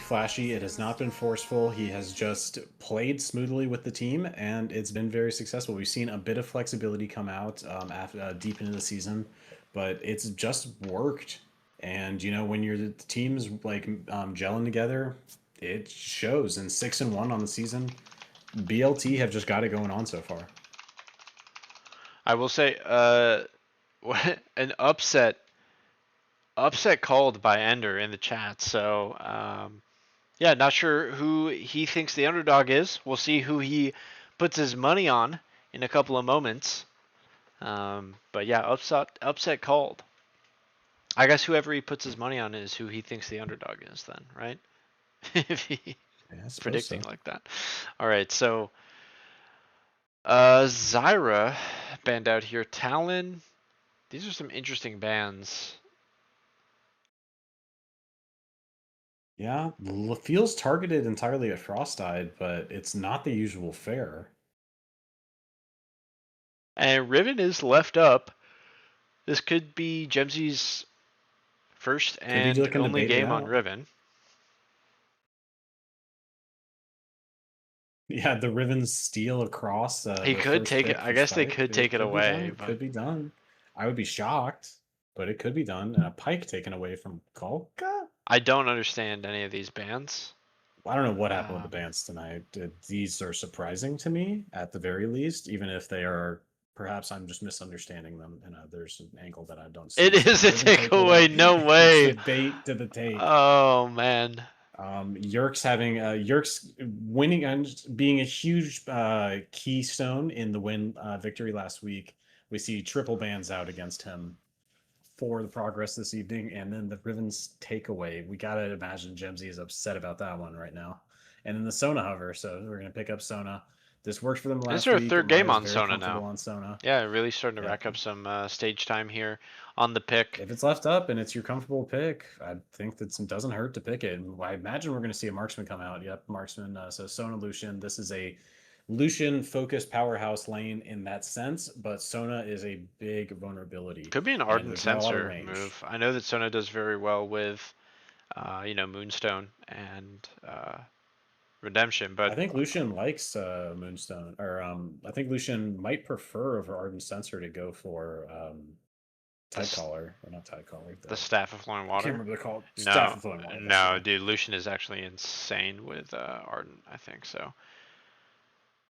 flashy. It has not been forceful. He has just played smoothly with the team, and it's been very successful. We've seen a bit of flexibility come out after deep into the season, but it's just worked. And when the team's like gelling together, it shows. And 6-1 on the season, BLT have just got it going on so far. I will say, an upset called by Ender in the chat. So, yeah, not sure who he thinks the underdog is. We'll see who he puts his money on in a couple of moments. But yeah, upset called. I guess whoever he puts his money on is who he thinks the underdog is, then, right? If he Yeah, I suppose predicting so. like that. All right, so Zyra banned out here. Talon. These are some interesting bans. Yeah, feels targeted entirely at Frostide, but it's not the usual fare. And Riven is left up. This could be Gemsy's first Could be and looking to only bait it game on out. Riven. Yeah, the Riven steal across He the could first take it. pick I for guess they Spike. could It take it could be away, done. but Could be done. I would be shocked, but it could be done. And a pike taken away from Kolka? I don't understand any of these bans. I don't know what happened with the Um, bans tonight. These are surprising to me, at the very least, even if they are. Perhaps I'm just misunderstanding them, and there's an angle that I don't it see. So is a Riven takeaway. takeaway. No It's the way. bait to the take. Oh man. Yerkes winning and being a huge keystone in the win victory last week. We see triple bans out against him for the progress this evening, and then the Riven's takeaway. We gotta imagine Gemsy is upset about that one right now. And then the Sona hover, so we're gonna pick up Sona. This worked for them This is last our week. third game Maya's on very Sona now. comfortable on Sona. Yeah, really starting to Yep. rack up some stage time here on the pick. If it's left up and it's your comfortable pick, I think that it doesn't hurt to pick it. And I imagine we're going to see a marksman come out. Yep, marksman. So Sona Lucian. This is a Lucian focused powerhouse lane in that sense, but Sona is a big vulnerability, Could be an and Ardent there's not a lot of Sensor range. move. I know that Sona does very well with, Moonstone and Redemption, I but think Lucian likes Moonstone, or I think Lucian might prefer over Ardent Sensor to go for Tide the Caller, or not Tide Caller. the Staff of Flowing I can't Water. remember what they're called. Staff No, of Flowing Water. That's the no, one. dude, Lucian is actually insane with Ardent. I think so.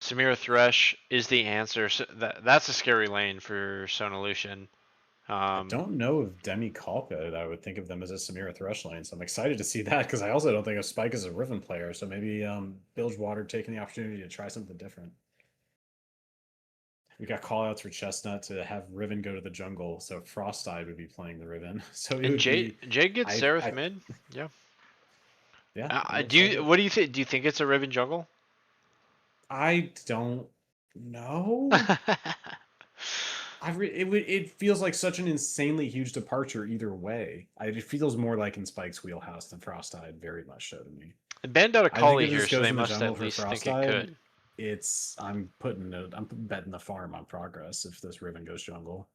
Samira Thresh is the answer. So that's a scary lane for Sona Lucian. I don't know if Demi Kalka, I would think of them as a Samira Thresh lane, so I'm excited to see that because I also don't think of Spike as a Riven player, so maybe Bilgewater taking the opportunity to try something different. We got callouts for Chestnut to have Riven go to the jungle, so Frostide would be playing the Riven. So it And would be Jade gets Xerath I mid. Yeah. yeah, it looks Do like you? it. What do you think? Do you think it's a Riven jungle? I don't know. It feels like such an insanely huge departure either way. It feels more like in Spike's wheelhouse than Frostide very much so to me. It banned out a I think Kali if here, this so goes they in the must jungle at for least think it Frostide, could. I'm betting the farm on progress if this Riven goes jungle.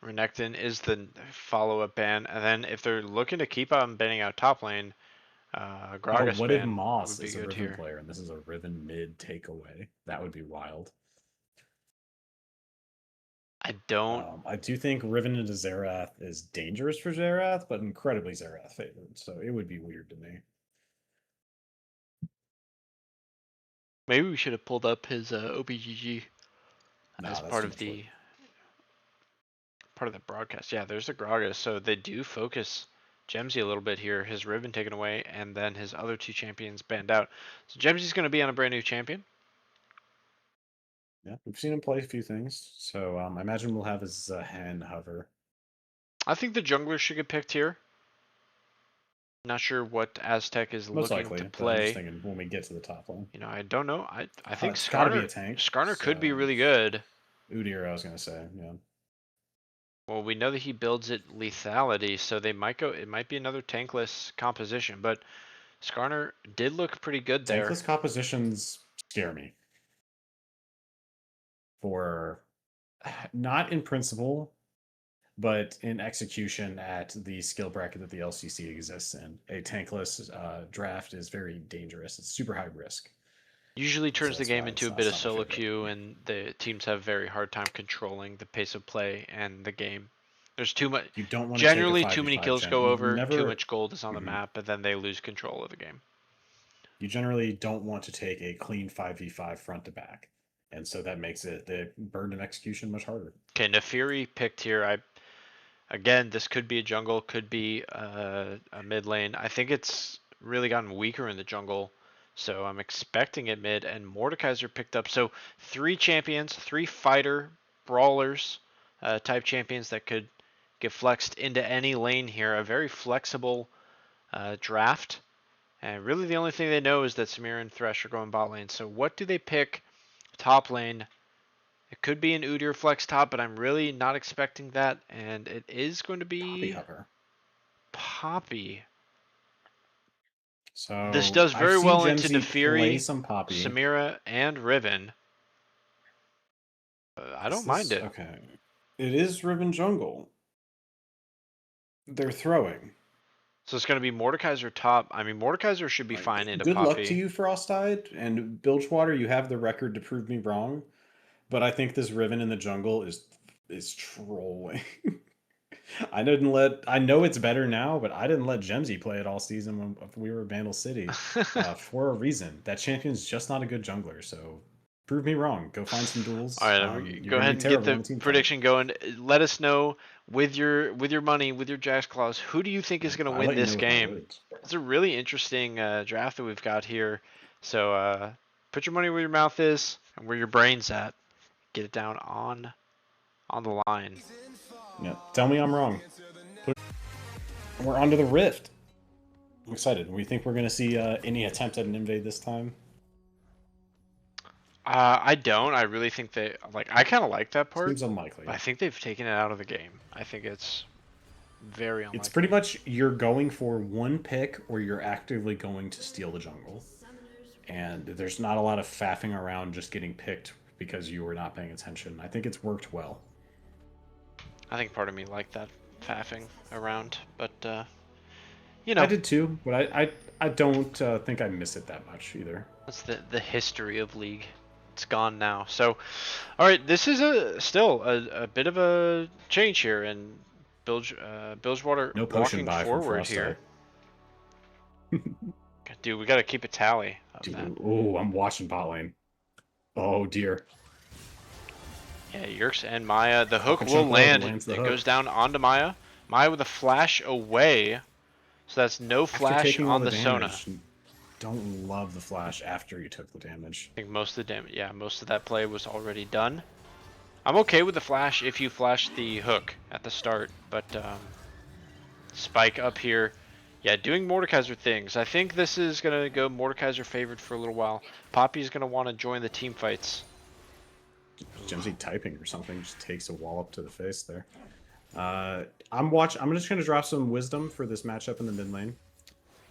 Renekton is the follow-up ban, and then if they're looking to keep on banning out top lane, Oh, Gragas what if ban Moss would be is a good Riven here. player and this is a Riven mid takeaway? That would be wild. I don't. I do think Riven into Xerath is dangerous for Xerath, but incredibly Xerath favored, so it would be weird to me. Maybe we should have pulled up his OBGG as Nah, that's too much work. part of the broadcast. Yeah, there's a Gragas, so they do focus Gemsy a little bit here. His Riven taken away, and then his other two champions banned out. So Gemsy's going to be on a brand new champion. Yeah, we've seen him play a few things, so I imagine we'll have his hand hover. I think the jungler should get picked here. Not sure what Aztec is Most looking to likely, but I'm just play. thinking when we get to the top lane. I don't know. I think It's got to be a Skarner tank. Skarner could be So really good. Udyr, I was gonna say, yeah. Well, we know that he builds it lethality, so they might go. It might be another tankless composition, but Skarner did look pretty good there. Tankless compositions scare me. For not in principle, but in execution at the skill bracket that the LCC exists in, a tankless draft is very dangerous. It's super high risk. Usually So turns the that's game why into a bit it's of not my solo favorite. queue, and the teams have very hard time controlling the pace of play and the game. There's too much, You don't want to take a generally too many 5v5 kills gen. go You over, too never. much gold is on the Mhm. map, and then they lose control of the game. You generally don't want to take a clean 5v5 front to back. And so that makes it the burden of execution much harder. Okay, Nefiri picked here. Again, this could be a jungle, could be a mid lane. I think it's really gotten weaker in the jungle, so I'm expecting it mid. And Mordekaiser picked up. So 3 champions, 3 fighter brawlers type champions that could get flexed into any lane here. A very flexible draft. And really the only thing they know is that Samira and Thresh are going bot lane. So what do they pick top lane? It could be an Udyr flex top, but I'm really not expecting that. And it is going to Poppy be Hopper. Poppy. This So does I've very seen well into Gemsy play Nefiri, some Poppy. Samira, and Riven. I Is don't mind this it. okay? It is Riven Jungle. They're throwing. So it's going to be Mordekaiser top. I mean, Mordekaiser should be fine into Good luck to Poppy. you, Frostide and Bilgewater. You have the record to prove me wrong, but I think this Riven in the jungle is trolling. I know it's better now, but I didn't let Gemsy play it all season when we were Vandal City for a reason. That champion's just not a good jungler, so prove me wrong. Go find some All duels. right, You're go gonna ahead be and get terrible in the a team fight. prediction going. Let us know with your money, with your Jax clause, who do you think is going to I win let you this know with my game? words. It's a really interesting draft that we've got here. So put your money where your mouth is and where your brain's at. Get it down on the line. Yeah, tell me I'm wrong. We're onto the Rift. I'm excited. We think we're gonna see any attempt at an invade this time. I don't. I really think they like. I kind of like that part, Seems but I unlikely. think they've taken it out of the game. I think it's very It's pretty unlikely. much you're going for one pick or you're actively going to steal the jungle. And there's not a lot of faffing around just getting picked because you were not paying attention. I think it's worked well. I think part of me liked that faffing around, but you I know, did too, but I don't think I miss it that much either. that's the history of League. It's gone now. So, all right, this is still a bit of a change here, and Bilgewater No potion walking buy from forward Frostite. here. Dude, we got to keep a tally of that. Dude, oh, I'm watching bot lane. Oh dear. Yeah, Yerks and Maya. The hook Falcon will Chunk Lord land. lands the It goes hook. down onto Maya. Maya with a flash away. So that's no After flash taking all on the the Sona. damage, don't love the flash after you took the damage. I think most of the damage, yeah, most of that play was already done. I'm okay with the flash if you flash the hook at the start, but Spike up here, yeah, doing Mordekaiser things. I think this is gonna go Mordekaiser favored for a little while. Poppy's gonna want to join the team fights. Gemsy typing or something just takes a wall up to the face there. I'm just gonna drop some wisdom for this matchup in the mid lane.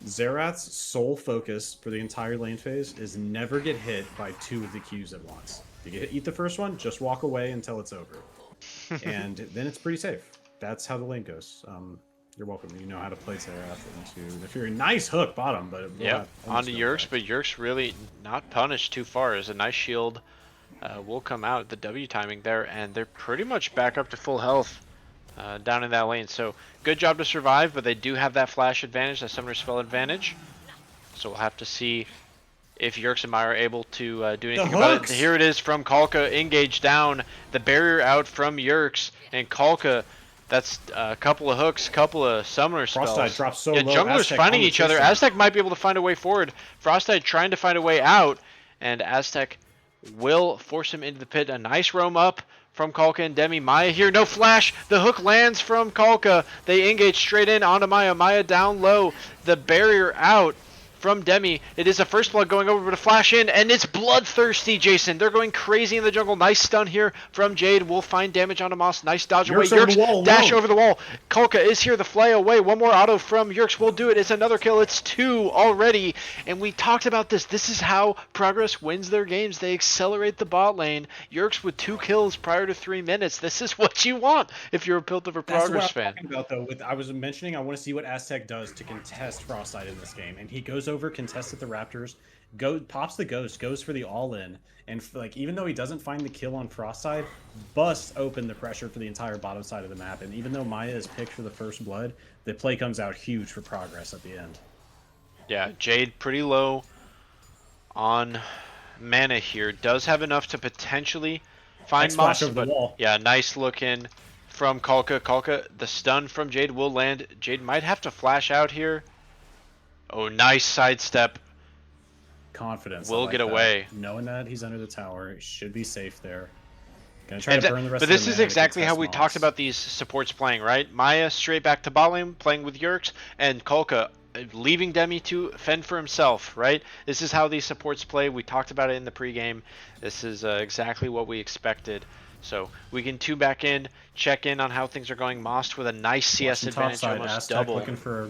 Zerath's sole focus for the entire lane phase is never get hit by 2 of the Qs at once. You eat the first one, just walk away until it's over, and then it's pretty safe. That's how the lane goes. You're welcome. You know how to play Zerath into the Fury. Nice hook bottom, but it will Yep, have almost onto no Yerks, effect. but Yerks really not punished too far as a nice shield will come out. The W timing there, and they're pretty much back up to full health down in that lane. So good job to survive, but they do have that flash advantage, that summoner spell advantage. So we'll have to see if Yerks and Maya are able to do The anything about it. hooks! Here it is from Kalka, engaged down, the barrier out from Yerks, and Kalka, that's a couple of hooks, couple of summoner spells. Frostite drops so Yeah, low. junglers Aztec finding on the each other. Tristram. Aztec might be able to find a way forward. Frostite trying to find a way out, and Aztec will force him into the pit. A nice roam up from Kalka and Demi. Maya here, no flash. The hook lands from Kalka. They engage straight in onto Maya. Maya down low. The barrier out from Demi. It is a first blood going over to flash in, and it's bloodthirsty, Jason. They're going crazy in the jungle. Nice stun here from Jade. Will find damage onto Moss. Nice dodge away. Yerkes over the wall dash alone. over the wall. Kulka is here. The fly away. One more auto from Yerkes will do it. It's another kill. It's 2 already. And we talked about this. This is how Progress wins their games. They accelerate the bot lane. Yerkes with 2 kills prior to 3 minutes. This is what you want if you're a Piltover Progress fan. Talking about though, I was mentioning, I want to see what Aztec does to contest Frostbite in this game, and he goes over, contests at the Raptors, pops the ghost, goes for the all-in, and like even though he doesn't find the kill on Frostbite, busts open the pressure for the entire bottom side of the map. And even though Maya is picked for the first blood, the play comes out huge for Progress at the end. Yeah, Jade pretty low on mana here. Does have enough to potentially find Moss, over but the wall. Yeah, nice look in from Kulka. Kulka, the stun from Jade will land. Jade might have to flash out here. Oh, nice sidestep. Confidence. Will like get that. Away. Knowing that he's under the tower, he should be safe there. Gonna try to burn the rest But of the this is mana to exactly how contest we Moss. talked about these supports playing, right? Maya straight back to bot lane, playing with Yerkes, and Kulka leaving Demi to fend for himself, right? This is how these supports play. We talked about it in the pregame. This is exactly what we expected. So we can 2 back in, check in on how things are going. Most with a nice CS advantage, almost Aztec double. looking for a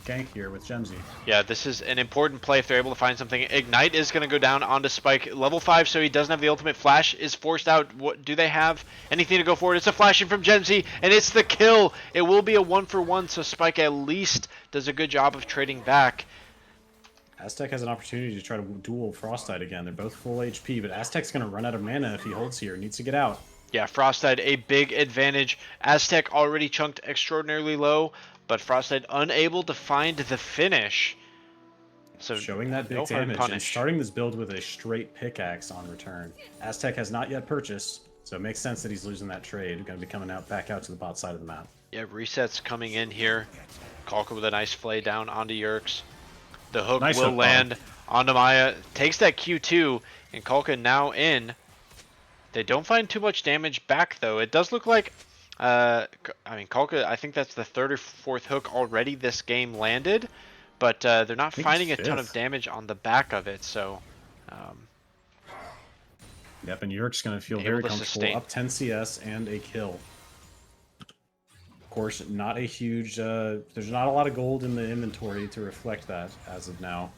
gank here with Gemsy. Yeah, this is an important play if they're able to find something. Ignite is going to go down onto Spike. Level 5, so he doesn't have the ultimate. Flash is forced out. What do they have? Anything to go forward? It's a flash in from Gemsy, and it's the kill. It will be a 1-for-1, so Spike at least does a good job of trading back. Aztec has an opportunity to try to duel Frostite again. They're both full HP, but Aztec's going to run out of mana if he holds here. Needs to get out. Yeah, Frostite a big advantage. Aztec already chunked extraordinarily low, but Frostite unable to find the finish. So showing that big damage and starting this build with a straight pickaxe on return. Aztec has not yet purchased, so it makes sense that he's losing that trade. Going to be coming back out to the bot side of the map. Yeah, resets coming in here. Kulka with a nice flay down onto Yerkes. The hook will land onto Maya. Takes that Q2, and Kulka now in. They don't find too much damage back, though. It does look like, I mean, Kulka, I think that's the 3rd or 4th hook already this game landed, but they're not finding a ton of damage on the back of it, so... Yep, and Yerkes going to feel very comfortable. Up 10 CS and a kill. Of course, not a huge... there's not a lot of gold in the inventory to reflect that as of now.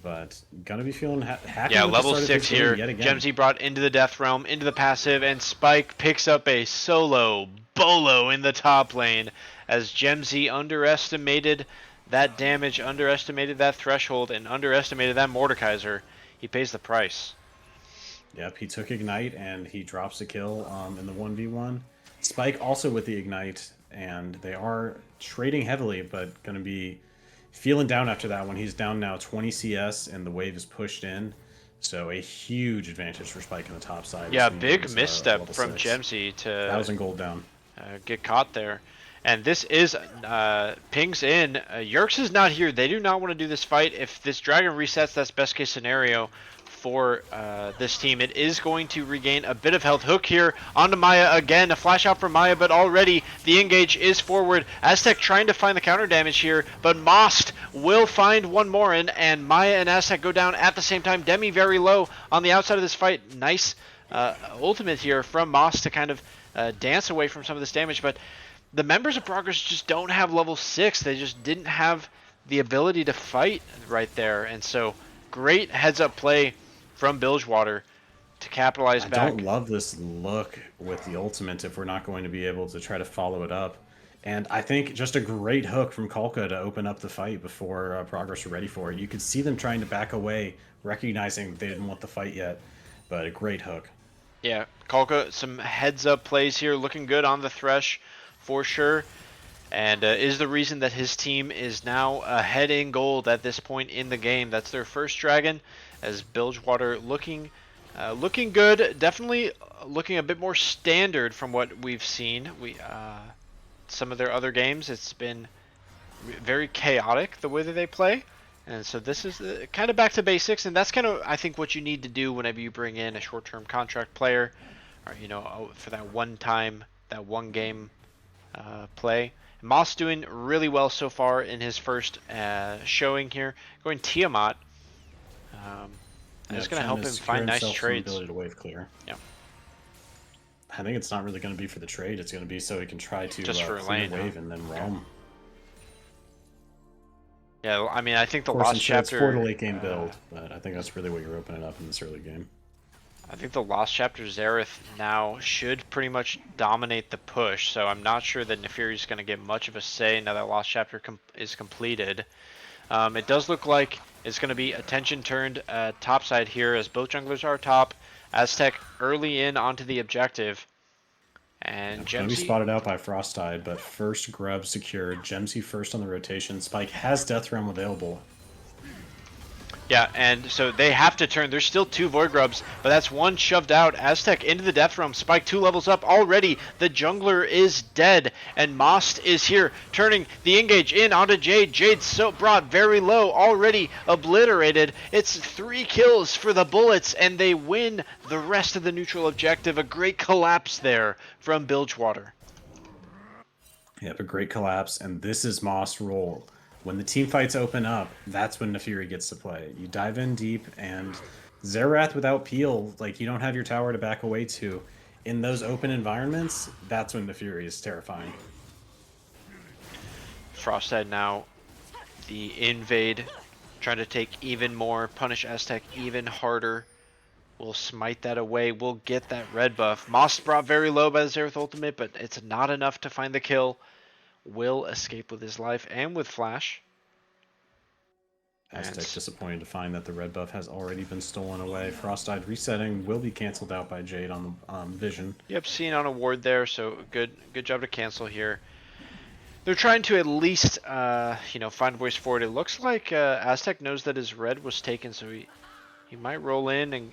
But gonna be feeling happy. Yeah, level 6 here. Gemsy brought into the Death Realm, into the passive, and Spike picks up a solo bolo in the top lane as Gemsy underestimated that damage, underestimated that threshold, and underestimated that Mordekaiser. He pays the price. Yep, he took Ignite and he drops a kill in the 1v1. Spike also with the Ignite, and they are trading heavily, but gonna be feeling down after that one. He's down now 20 CS, and the wave is pushed in. So a huge advantage for Spike on the top side. Yeah, big misstep from Gemsy to 1,000 gold down. Get caught there. And this is pings in. Yerkes is not here. They do not want to do this fight. If this dragon resets, that's best case scenario for this team. It is going to regain a bit of health. Hook here onto Maya again. A flash out from Maya, but already the engage is forward. Aztec trying to find the counter damage here, but Most will find one more in, and Maya and Aztec go down at the same time. Demi very low on the outside of this fight. Nice ultimate here from Most to kind of dance away from some of this damage, but the members of Progress just don't have level 6. They just didn't have the ability to fight right there, and so great heads-up play from Bilgewater to capitalize back. I don't love this look with the ultimate if we're not going to be able to try to follow it up. And I think just a great hook from Kulka to open up the fight before Progress were ready for it. You could see them trying to back away, recognizing they didn't want the fight yet, but a great hook. Yeah, Kulka, some heads-up plays here, looking good on the Thresh for sure. And is the reason that his team is now ahead in gold at this point in the game. That's their first dragon, as Bilgewater looking good. Definitely looking a bit more standard from what we've seen. Some of their other games, it's been very chaotic the way that they play. And so this is kind of back to basics, and that's kind of, I think, what you need to do whenever you bring in a short-term contract player, or, you know, for that one time, that one game play. Moss doing really well so far in his first showing here. Going Tiamat. That's going to help trying to him secure find nice himself some trades. ability to wave clear. Yeah. I think it's not really going to be for the trade. It's going to be so he can try to Just for clear lane, wave and then roam. Yeah, I mean, I think the Force Lost some trades Chapter... for the late game build, but I think that's really what you're opening up in this early game. I think the Lost Chapter Xerath now should pretty much dominate the push, so I'm not sure that Neferi's going to get much of a say now that Lost Chapter is completed. It does look like it's going to be attention turned topside here as both junglers are top. Aztec early in onto the objective. And Going to be Gemsy... spotted out by Frostide, but first grub secured. Gemsy first on the rotation. Spike has Death Realm available. Yeah, and so they have to turn. There's still 2 Void Grubs, but that's one shoved out. Aztec into the Death Realm. Spike 2 levels up already. The jungler is dead, and Most is here, turning the engage in onto Jade. Jade so brought very low, already obliterated. It's 3 kills for the Bullets, and they win the rest of the neutral objective. A great collapse there from Bilgewater. Yep, a great collapse, and this is Moss' role. When the team fights open up, that's when Neferi gets to play. You dive in deep, and Xerath without peel, like you don't have your tower to back away to. In those open environments, that's when Neferi is terrifying. Frosthead now, the invade, trying to take even more, punish Aztec even harder. We'll smite that away. We'll get that red buff. Moss brought very low by the Xerath ultimate, but it's not enough to find the kill. Will escape with his life and with flash. Aztec disappointed to find that the red buff has already been stolen away. Frostide resetting will be canceled out by Jade on the vision. Yep, seen on a ward there, so good job to cancel here. They're trying to at least, find voice forward. It looks like Aztec knows that his red was taken, so he might roll in and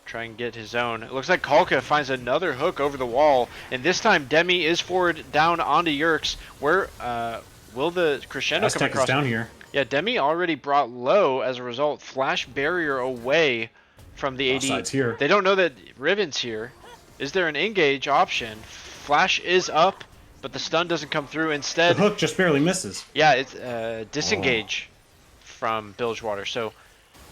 try and get his own. It looks like Kalka finds another hook over the wall, and this time Demi is forward down onto Yerkes. Where will the crescendo Aztec come across? is down here. Yeah, Demi already brought low as a result. Flash barrier away from the AD. Frosthide's here. They don't know that Riven's here. Is there an engage option? Flash is up, but the stun doesn't come through. Instead, The hook just barely misses. yeah, it's disengage from Bilgewater. So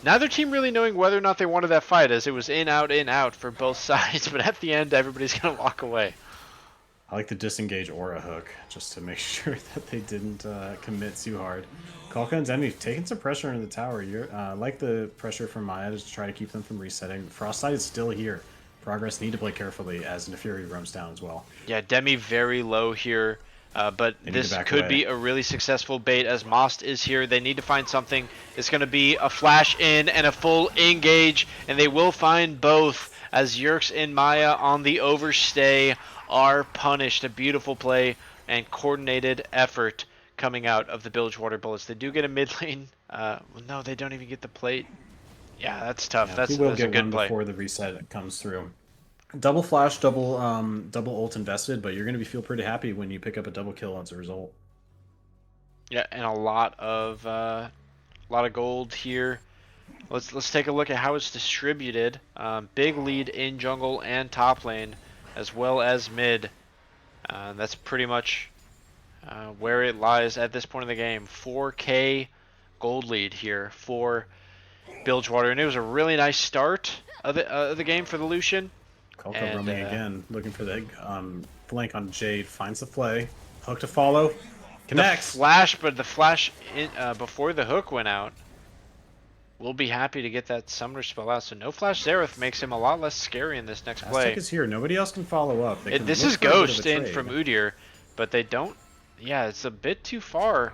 neither team really knowing whether or not they wanted that fight, as it was in, out for both sides. But at the end, everybody's going to walk away. I like the disengage aura hook, just to make sure that they didn't commit too hard. Kalka and Demi taking some pressure into the tower. You're like the pressure from Maya to try to keep them from resetting. Frostide is still here. Progress need to play carefully as Neferi roams down as well. Yeah, Demi very low here. But this could be a really successful bait as Most is here. They need to find something. It's going to be a flash in and a full engage, and they will find both as Yerkes and Maya on the overstay are punished. A beautiful play and coordinated effort coming out of the Bilgewater Bullets. They do get a mid lane. No, they don't even get the plate. Yeah, that's tough. Yeah, that's will a get good one play. before the reset comes through. Double flash, double ult invested, but you're going to feel pretty happy when you pick up a double kill as a result. Yeah, and a lot of gold here. Let's take a look at how it's distributed. Big lead in jungle and top lane, as well as mid. That's pretty much where it lies at this point in the game. 4K gold lead here for Bilgewater, and it was a really nice start of the game for the Lucian. Kalka roaming again, looking for the flank on Jade. Finds the play. Hook to follow. Connects. The flash, but the flash before the hook went out. We'll be happy to get that summoner spell out. So no flash Xerath makes him a lot less scary in this next play. Aztec is here. Nobody else can follow up. This is Ghost in from Udyr, but they don't. Yeah, it's a bit too far.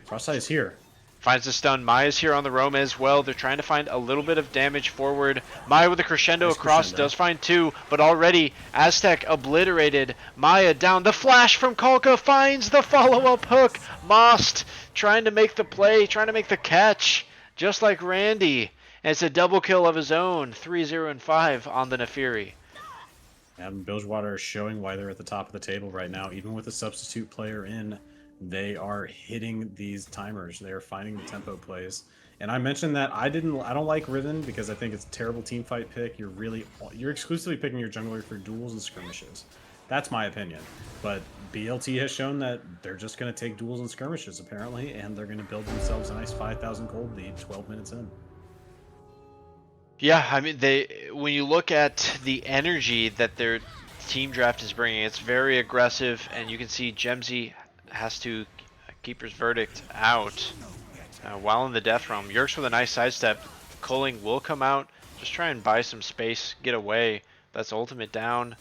Frostide is here. Finds the stun. Maya's here on the roam as well. They're trying to find a little bit of damage forward. Maya with a crescendo across does find 2, but already Aztec obliterated. Maya down. The flash from Kalka finds the follow-up hook. Most trying to make the play, trying to make the catch, just like Randy. And it's a double kill of his own. 3-0 and 5 on the Neferi. And Bilgewater is showing why they're at the top of the table right now. Even with a substitute player in, they are hitting these timers. They are finding the tempo plays. And I mentioned that I don't like Riven because I think it's a terrible team fight pick. You're exclusively picking your jungler for duels and skirmishes. That's my opinion. But BLT has shown that they're just going to take duels and skirmishes, apparently, and they're going to build themselves a nice 5,000 gold lead 12 minutes in. Yeah, I mean, when you look at the energy that their team draft is bringing, it's very aggressive, and you can see Gemsy has to keeper's verdict out while in the death realm. Yerkes with a nice sidestep. Culling will come out, just try and buy some space, get away. That's ultimate down.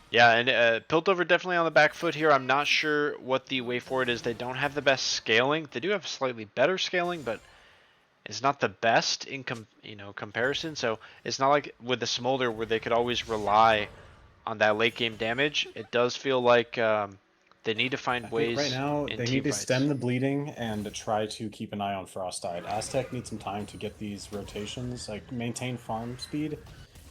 Yeah, and Piltover definitely on the back foot here. I'm not sure what the way forward is. They don't have the best scaling. They do have slightly better scaling, but it's not the best in comparison. So it's not like with the Smolder where they could always rely on that late game damage. It does feel like they need to find I think right ways now in they team need to fights. stem the bleeding and try to keep an eye on Frostite. Aztec needs some time to get these rotations, like maintain farm speed,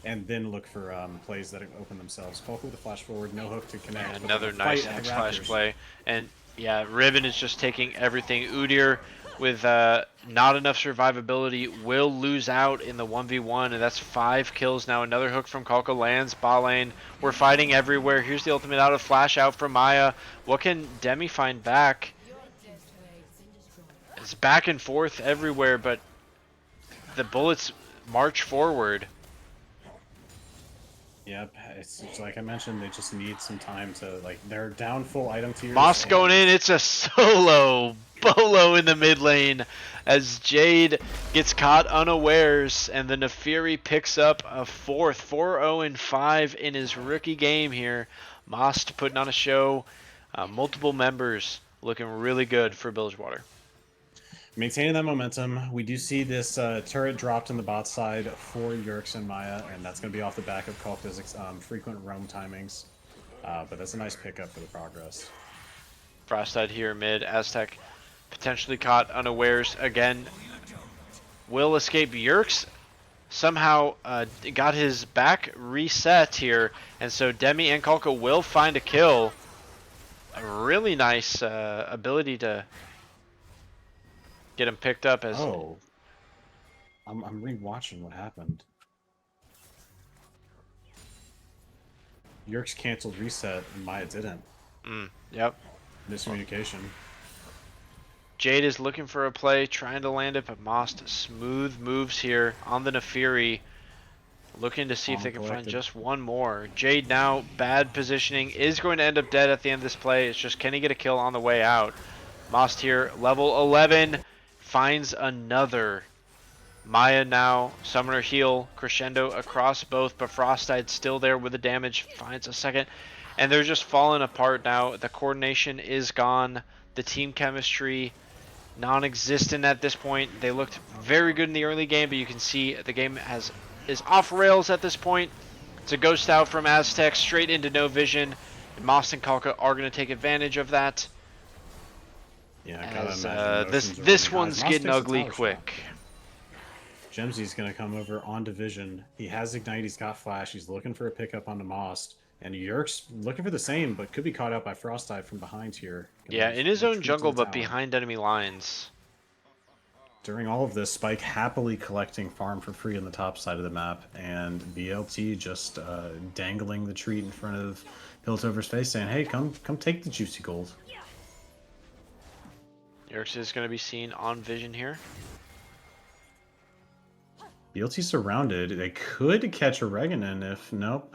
and then look for plays that open themselves. Falco with a flash forward, no hook to connect. And but another the nice fight at the Hex Flash Raptors. play. And yeah, Riven is just taking everything. Udyr with not enough survivability will lose out in the 1v1, and that's 5 kills now. Another hook from Kalka lands, bot lane. We're fighting everywhere. Here's the ultimate out of flash out from Maya. What can Demi find back? It's back and forth everywhere, but the bullets march forward. Yep, it's like I mentioned, they just need some time to, like, they're down full item tiers. Moss going in, it's a solo bolo in the mid lane as Jade gets caught unawares, and the Nefiri picks up a fourth, 4-0-5 in his rookie game here. Moss putting on a show, multiple members looking really good for Bilgewater. Maintaining that momentum, we do see this turret dropped in the bot side for Yerkes and Maya, and that's going to be off the back of Kalka's frequent roam timings. But that's a nice pickup for the progress. Frostite here mid, Aztec potentially caught unawares again. Will escape. Yerkes somehow got his back reset here, and so Demi and Kalka will find a kill. A really nice ability to get him picked up as... Oh. I'm rewatching what happened. Yerkes canceled reset, and Maya didn't. Yep. Miscommunication. Jade is looking for a play, trying to land it, but Most smooth moves here on the Nefiri. Looking to see if they can find just one more. Jade now, bad positioning, is going to end up dead at the end of this play. It's just, can he get a kill on the way out? Most here, level 11, finds another. Maya now, Summoner heal, crescendo across both, but Frostite's still there with the damage, finds a second. And they're just falling apart now. The coordination is gone. The team chemistry, non-existent at this point. They looked very good in the early game, but you can see the game is off rails at this point. It's a ghost out from Aztec straight into no vision. And Moss and Kalka are going to take advantage of that. Yeah, as this one's getting ugly quick. Gemsy's going to come over on division. He has Ignite, he's got Flash, he's looking for a pickup onto Most. And Yerkes looking for the same, but could be caught out by Frostite from behind here. Yeah, in his own jungle, but behind enemy lines. During all of this, Spike happily collecting farm for free on the top side of the map, and BLT just dangling the treat in front of Piltover's face, saying, "Hey, come take the juicy gold." Yerkes is going to be seen on vision here. BLT surrounded. They could catch a Reganon if nope.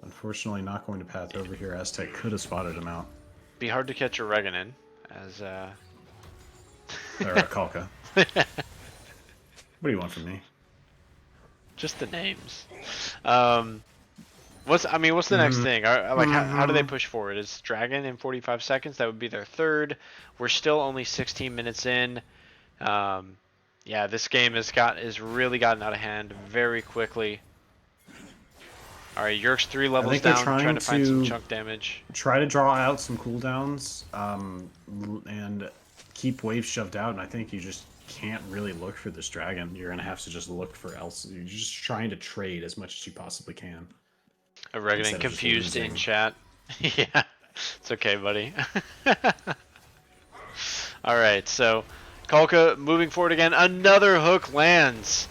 Unfortunately, not going to path over here. Aztec could have spotted him out. Be hard to catch a Reganon as or a Kalka. What do you want from me? Just the names. What's the next thing? How do they push forward? Is Dragon in 45 seconds? That would be their third. We're still only 16 minutes in. Yeah, this game has really gotten out of hand very quickly. All right, Yerkes 3 levels down, trying to find some chunk damage. Try to draw out some cooldowns and keep waves shoved out, and I think you just can't really look for this dragon. You're going to have to just look for else. You're just trying to trade as much as you possibly can. A Reganon confused in chat. Yeah, it's okay, buddy. All right, so Kalka moving forward again. Another hook lands.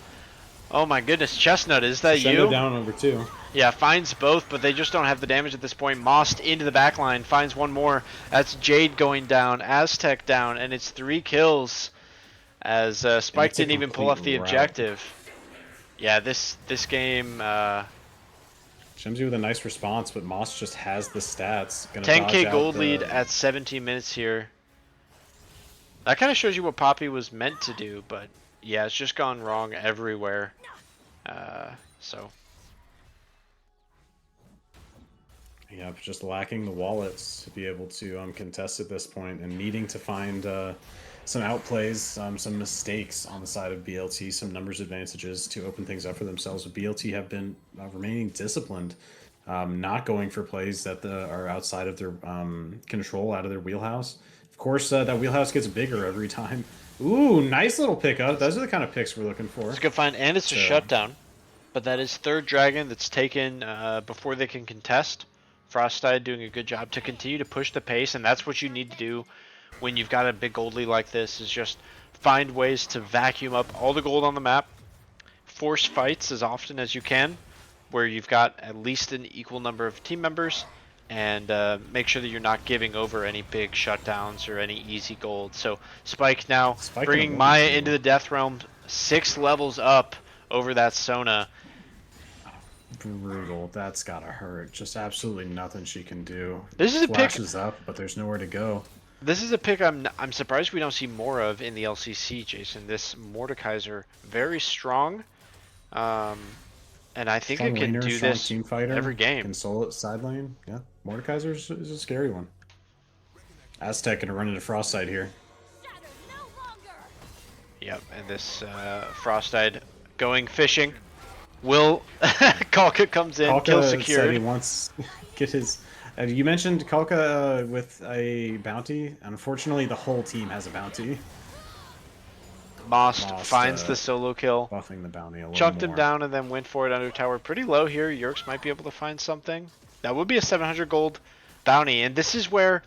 Oh my goodness, Chestnut, is that Crescendo you? down number 2. Yeah, finds both, but they just don't have the damage at this point. Most into the back line, finds one more. That's Jade going down, Aztec down, and it's 3 kills. As And Spike it's a didn't even pull complete off the rout. objective. Yeah, this game, Shemzy with a nice response, but Moss just has the stats. Gonna dodge 10k out gold lead the... at 17 minutes here. That kind of shows you what Poppy was meant to do, but yeah, it's just gone wrong everywhere. So. Yeah, just lacking the wallets to be able to contest at this point, and needing to find some outplays, some mistakes on the side of BLT, some numbers advantages to open things up for themselves. But BLT have been remaining disciplined, not going for plays that are outside of their control, out of their wheelhouse. Of course, that wheelhouse gets bigger every time. Ooh, nice little pickup. Those are the kind of picks we're looking for. It's a good find, and it's a shutdown. But that is third dragon that's taken before they can contest. Frostide doing a good job to continue to push the pace, and that's what you need to do when you've got a big gold lead like this, is just find ways to vacuum up all the gold on the map, force fights as often as you can, where you've got at least an equal number of team members, and make sure that you're not giving over any big shutdowns or any easy gold. So Spike now bringing Maya into the Death Realm, 6 levels up over that Sona. Brutal. That's gotta hurt. Just absolutely nothing she can do. This is a Flashes up, but there's nowhere to go. This is a pick I'm surprised we don't see more of in the LCC, Jason. This Mordekaiser, very strong, and I think it can do this team fighter, every game. Can solo it side lane. Yeah, Mordekaiser is a scary one. Aztec gonna run into Frostide here. Yep, and this Frostide going fishing. Will Kalka comes in, Kalka kill secured. Said he wants get his. You mentioned Kalka with a bounty. Unfortunately, the whole team has a bounty. Most finds the solo kill. Buffing the bounty a little Chunked more. him down and then went for it under tower. Pretty low here. Yerks might be able to find something. That would be a 700 gold bounty. And this is where,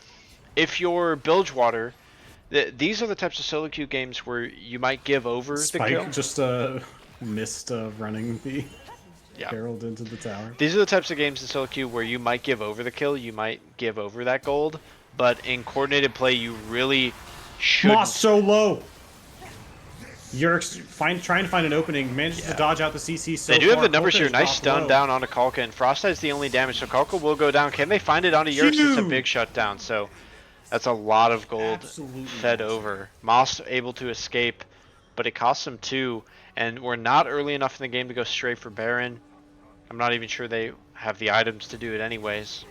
if you're Bilgewater, these are the types of solo queue games where you might give over Spike the kill. Just missed running the Herald into the tower. These are the types of games in solo queue where you might give over the kill, you might give over that gold, but in coordinated play you really should. Moss so low. Yerks trying to find an opening, manages to dodge out the CC so They do far. have the numbers here. Nice stun low. down onto Kalka, and Frostite's the only damage, so Kalka will go down. Can they find it onto Yerks? It's a big shutdown, so that's a lot of gold fed over. Moss able to escape, but it costs him 2, and we're not early enough in the game to go straight for Baron. I'm not even sure they have the items to do it anyways.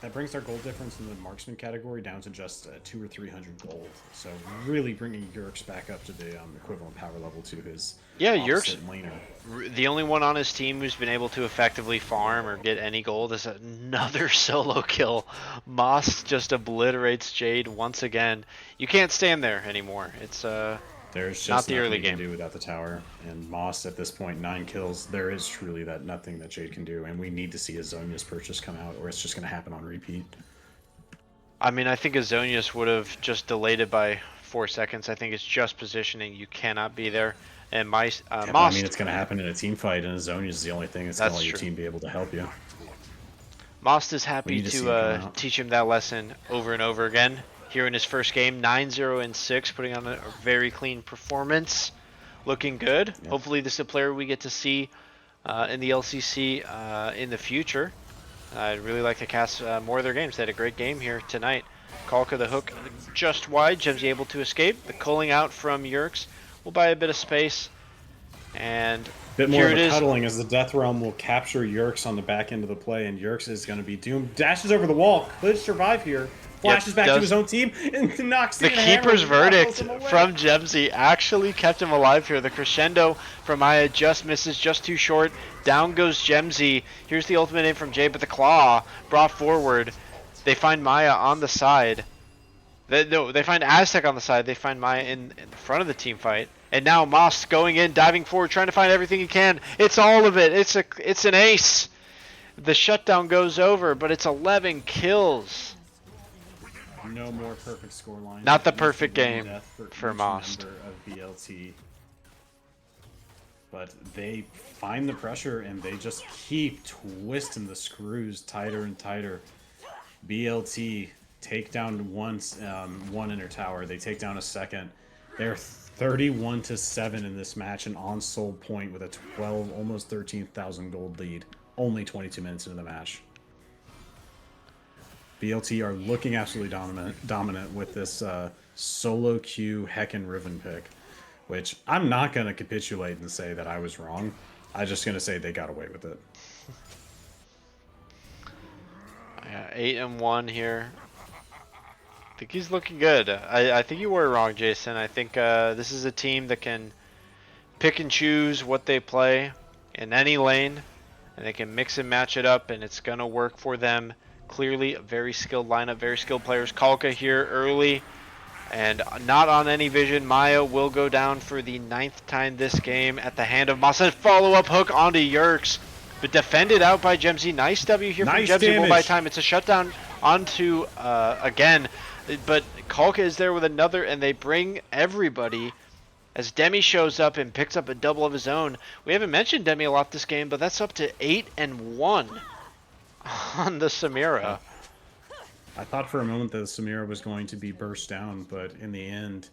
That brings our gold difference in the marksman category down to just 200 or 300 gold. So really bringing Yerks back up to the equivalent power level to his Yerks, laner. The only one on his team who's been able to effectively farm or get any gold is another solo kill. Moss just obliterates Jade once again. You can't stand there anymore. It's there's just not the early you game. Can do without the tower, and Moss at this point 9 kills. There is truly that nothing that Jade can do, and we need to see a Zonia's purchase come out, or it's just going to happen on repeat. I mean, I think Azonius would have just delayed it by 4 seconds. I think it's just positioning. You cannot be there. And Moss. I mean, it's going to happen in a team fight, and Azonius is the only thing that's going to let your team be able to help you. Most is happy to teach him that lesson over and over again. Here in his first game, 9-0-6, putting on a very clean performance. Looking good. Yeah. Hopefully this is a player we get to see in the LCC in the future. I'd really like to cast more of their games. They had a great game here tonight. Kalka the hook just wide. Gemsy able to escape. The culling out from Yerks will buy a bit of space. And bit more of a cuddling as the Death Realm will capture Yerks on the back end of the play, and Yerks is going to be doomed. Dashes over the wall. Could survive here. Flashes back to his own team and knocks the keeper's verdict from Gemsy actually kept him alive here. The crescendo from Maya just misses, just too short. Down goes Gemsy. Here's the ultimate in from Jay, but the claw brought forward. They find Maya on the side. They find Aztec on the side. They find Maya in the front of the team fight. And now Moss going in, diving forward, trying to find everything he can. It's all of it. It's an ace. The shutdown goes over, but it's 11 kills. No more perfect scoreline. Not the perfect game for Most. Of BLT. But they find the pressure and they just keep twisting the screws tighter and tighter. BLT take down one inner tower. They take down a second. They're 31-7 in this match and on sold point with a 12, almost 13,000 gold lead. Only 22 minutes into the match. BLT are looking absolutely dominant with this solo queue Heckin' Riven pick, which I'm not going to capitulate and say that I was wrong. I'm just going to say they got away with it. Yeah, 8-1 here. I think he's looking good. I think you were wrong, Jason. I think this is a team that can pick and choose what they play in any lane, and they can mix and match it up, and it's going to work for them. Clearly, a very skilled lineup, very skilled players. Kalka here early, and not on any vision. Maya will go down for the 9th time this game at the hand of Masa. Follow-up hook onto Yerks, but defended out by Gemsy. Nice W here from Gemsy. Will by time. It's a shutdown onto, again, but Kalka is there with another, and they bring everybody as Demi shows up and picks up a double of his own. We haven't mentioned Demi a lot this game, but that's up to 8-1 on the Samira. I thought for a moment that the Samira was going to be burst down, but in the end,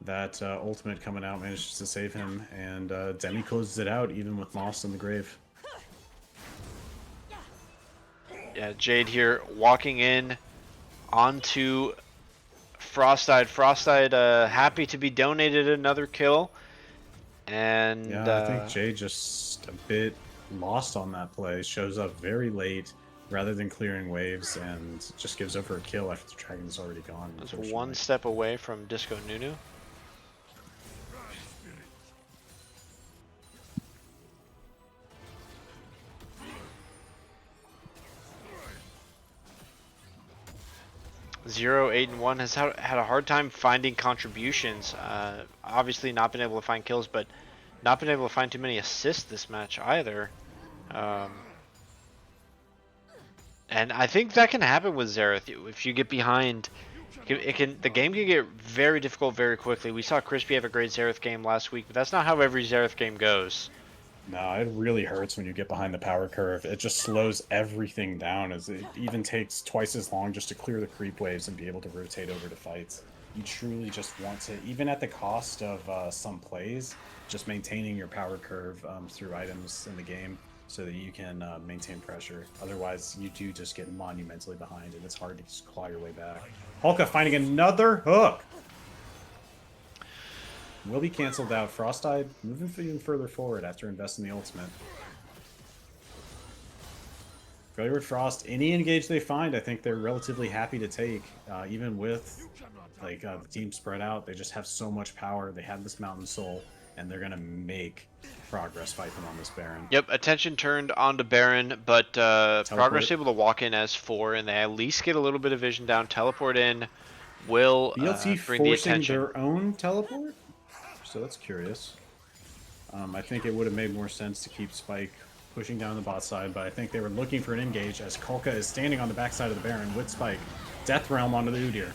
that ultimate coming out manages to save him, and Demi closes it out even with Moss in the grave. Yeah, Jade here walking in onto Frostide. Frostide happy to be donated another kill. And yeah, I think Jade just a bit lost on that play. Shows up very late rather than clearing waves and just gives over a kill after the dragon's already gone. Was one step away from Disco Nunu. Zero, 8-1 has had a hard time finding contributions. Obviously not been able to find kills, but not been able to find too many assists this match either. And I think that can happen with Xerath. If you get behind, the game can get very difficult very quickly. We saw Crispy have a great Xerath game last week, but that's not how every Xerath game goes. No, it really hurts when you get behind the power curve. It just slows everything down, as it even takes twice as long just to clear the creep waves and be able to rotate over to fights. You truly just want to, even at the cost of some plays, just maintaining your power curve through items in the game so that you can maintain pressure. Otherwise, you do just get monumentally behind, and it's hard to just claw your way back. Hulka finding another hook! Will be canceled out. Frosteye moving even further forward after investing the ultimate. Failure with Frost, any engage they find, I think they're relatively happy to take. Even with like the team spread out, they just have so much power. They have this Mountain Soul, and they're going to make progress fighting on this Baron. Yep, attention turned onto Baron, but Progress able to walk in as 4, and they at least get a little bit of vision down. Teleport in will BLT bring the forcing attention. their own teleport? So that's curious. I think it would have made more sense to keep Spike pushing down the bot side, but I think they were looking for an engage as Kalka is standing on the backside of the Baron with Spike. Death Realm onto the Udyr.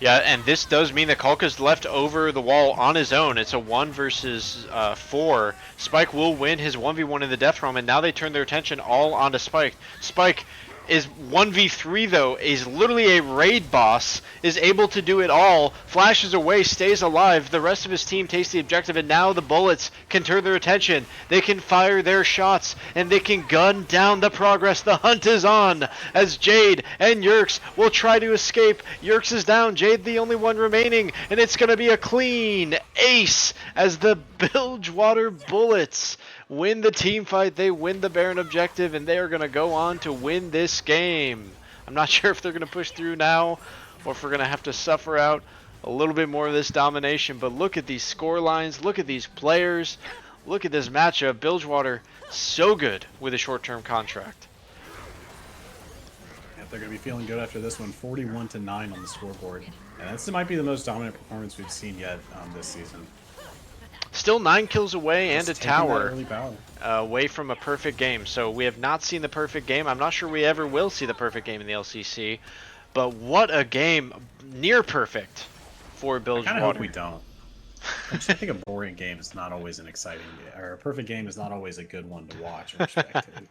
Yeah, and this does mean that Kalka's left over the wall on his own. It's a 1 versus 4. Spike will win his 1v1 in the Death Realm, and now they turn their attention all onto Spike. Spike is 1v3 though, is literally a raid boss, is able to do it all, flashes away, stays alive, the rest of his team takes the objective, and now the bullets can turn their attention, they can fire their shots, and they can gun down the Progress. The hunt is on, as Jade and Yerks will try to escape. Yerks is down, Jade the only one remaining, and it's going to be a clean ace, as the Bilgewater Bullets win the team fight, they win the Baron objective, and they are going to go on to win this game. I'm not sure if they're going to push through now, or if we're going to have to suffer out a little bit more of this domination, but look at these score lines, look at these players, look at this matchup. Bilgewater, so good with a short-term contract. Yep, they're going to be feeling good after this one. 41-9 on the scoreboard. And this might be the most dominant performance we've seen yet this season. Still 9 kills away and a tower away from a perfect game. So we have not seen the perfect game. I'm not sure we ever will see the perfect game in the LCC. But what a game. Near perfect for Bilgewater. I kind of hope we don't. I just think a boring game is not always an exciting game, or a perfect game is not always a good one to watch or spectate.